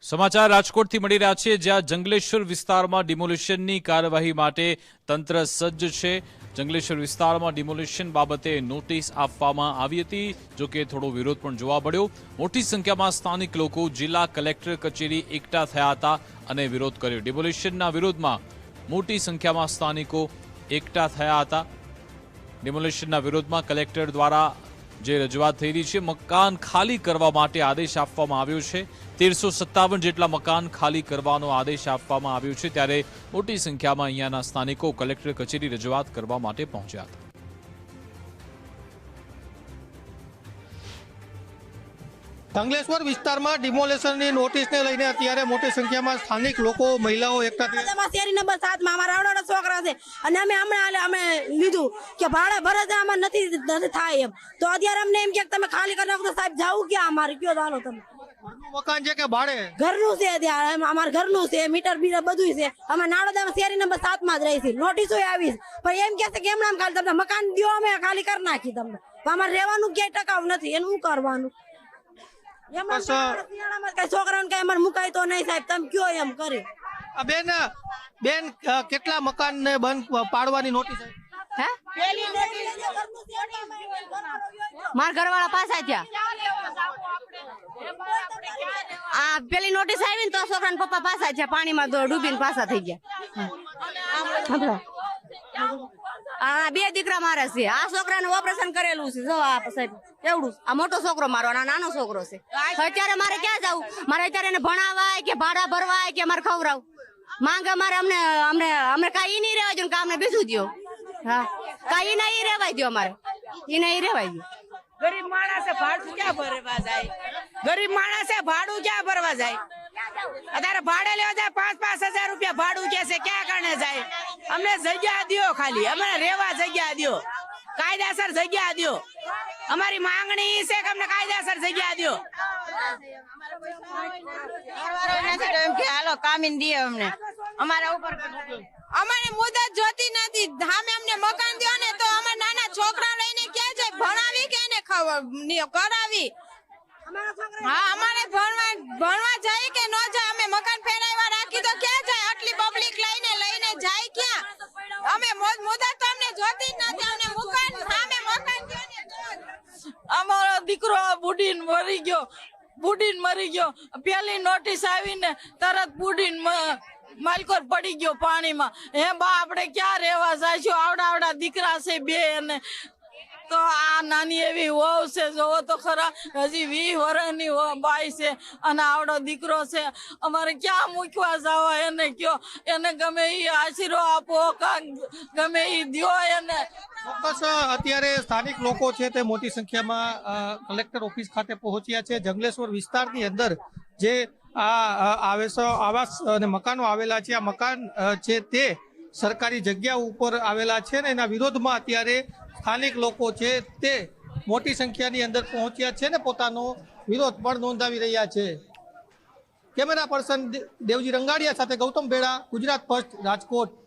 સમાચાર રાજકોટથી મળી રહ્યા છે, જ્યાં જંગલેશ્વર વિસ્તારમાં ડિમોલિશનની કાર્યવાહી માટે તંત્ર સજ્જ છે। જંગલેશ્વર વિસ્તારમાં ડિમોલિશન બાબતે નોટિસ આપવામાં આવી હતી, જો કે થોડો વિરોધ પણ જોવા મળ્યો। મોટી સંખ્યામાં સ્થાનિક લોકો જિલ્લા કલેક્ટર કચેરી એકઠા થયા હતા અને વિરોધ કર્યો। ડિમોલિશનના વિરોધમાં મોટી સંખ્યામાં સ્થાનિકો એકઠા થયા હતા। ડિમોલિશનના વિરોધમાં કલેક્ટર દ્વારા જે રજૂઆત થઈ રહી છે, મકાન ખાલી કરવા માટે આદેશ આપવામાં આવ્યો છે। 1357 જેટલા મકાન ખાલી કરવાનો આદેશ આપવામાં આવ્યો છે, ત્યારે મોટી સંખ્યામાં અહીંયાના સ્થાનિકો કલેક્ટર કચેરી રજૂઆત કરવા માટે પહોંચ્યા હતા। જંગલેશ્વર વિસ્તારમાં ડિમોલેશનની નોટિસને લઈને અત્યારે મોટી સંખ્યામાં સ્થાનિક લોકો મહિલાઓ એકઠા થયા। શેરી નંબર 7 માં અમારા આવડા છોકરા છે અને અમે હમણાં અમે લીધું કે ભાડે ભરે છે, આમાં નથી થાય એમ, તો અત્યારે અમને એમ કે તમે ખાલી કરી નાખો તો સાહેબ જાવું ક્યાં અમારે કયો ચાલો તમે મકાન છે કે ભાડે ઘરનું છે, ત્યાં અમારે ઘરનું છે, મીટર બીટર બધું છે। અમે નાડોદામાં શેરી નંબર 7 માં જ રહી છીએ, નોટિસો આવી પણ એમ કે છે કે એમણામ ખાલી તમને મકાન દો, અમે ખાલી કરી નાખી તમને, અમારે રહેવાનું ક્યાંય ટકાવ નથી, એનું શું કરવાનું? છોકરાને કઈ અમારે મુકાય તો નહીં સાહેબ, તમે કયો એમ કરી। બેન કેટલા મકાન ને બંધ પાડવાની નોટિસ મારા ઘરવાળા પાછા થયા। આ પેલી નોટિસ આવી ને તો છોકરાના પપ્પા પાછા થયા, પાણીમાં ડૂબીને પાછા થઈ ગયા। આ બે દીકરા મારે છે, આ છોકરાને ઓપરેશન કરેલું છે, જો આ સાહેબ એવડું, આ મોટો છોકરો મારો અને નાનો છોકરો છે। અત્યારે મારે ક્યાં જવું? મારે અત્યારે એને ભણાવાય કે ભાડા ભરવાય કે મારે ખવડાવું માંગે, મારે અમને અમને અમને કાંઈ નહીં રહેવા દો, અમને બીજું દો। હા, કાંઈ નહીં રહેવાય દો, અમારે એ નહીં રહેવાય દો। ગરીબ માણસે ભાડું ક્યાં ભરવા જાય? ગરીબ માણસે ભાડું ક્યાં ભરવા જાય? અત્યારે ભાડે લેવા જાય 5,000 રૂપિયા ભાડું કે છે, ક્યાં કરને જાય? અમને જગ્યા દો, ખાલી અમને રહેવા જગ્યા દો, કાયદેસર જગ્યા દો। અમારી માંગણી છે કે અમને કાયદેસર જગ્યા દો। હાલો કામીને દે અમને, અમારા ઉપર અમારે મુદત જોતી નથી, સામે અમને મકાન દો ને તો અમારા નાના છોકરા લઈને ક્યાં જાય? ભણાવી કે ને કરાવી? હા, અમારે ભણવા જાય કે ન જાય? અમે મકાન ફેરવવા રાખી તો ક્યાં જાય? આટલી પબ્લિક લઈને જાય ક્યાં? અમે મુદત તો અમને જોતી જ નથી, અમને મકાન સામે મકાન દો ને તો અમારો દીકરો બુડીન મરી ગયો। પેલી નોટિસ આવીને તરત બુડીન માલકોર પડી ગયો પાણીમાં। હે બા, આપણે ક્યાં રહેવા જઈશું? આવડા દીકરા છે બે, અને તો આ નાની એવી વહુ છે, જોવો તો ખરા, હજી 20 વર્ષની બાઈ છે અને આવડો દીકરો છે। અમારે ક્યાં મૂકવા જવા? એને કયો, એને ગમે એ આશીર્વ આપો, ગમે એ દ્યો એને। ચોક્કસ અત્યારે સ્થાનિક લોકો છે તે મોટી સંખ્યામાં કલેક્ટર ઓફિસ ખાતે પહોંચ્યા છે। જંગલેશ્વર વિસ્તારની અંદર જે આવાસ અને મકાનો આવેલા છે, આ મકાન છે તે સરકારી જગ્યા ઉપર આવેલા છે ને એના વિરોધમાં અત્યારે સ્થાનિક લોકો છે તે મોટી સંખ્યાની અંદર પહોંચ્યા છે ને પોતાનો વિરોધ પણ નોંધાવી રહ્યા છે। કેમેરા પર્સન દેવજી રંગાડિયા સાથે ગૌતમ બેડા, ગુજરાત ફર્સ્ટ, રાજકોટ।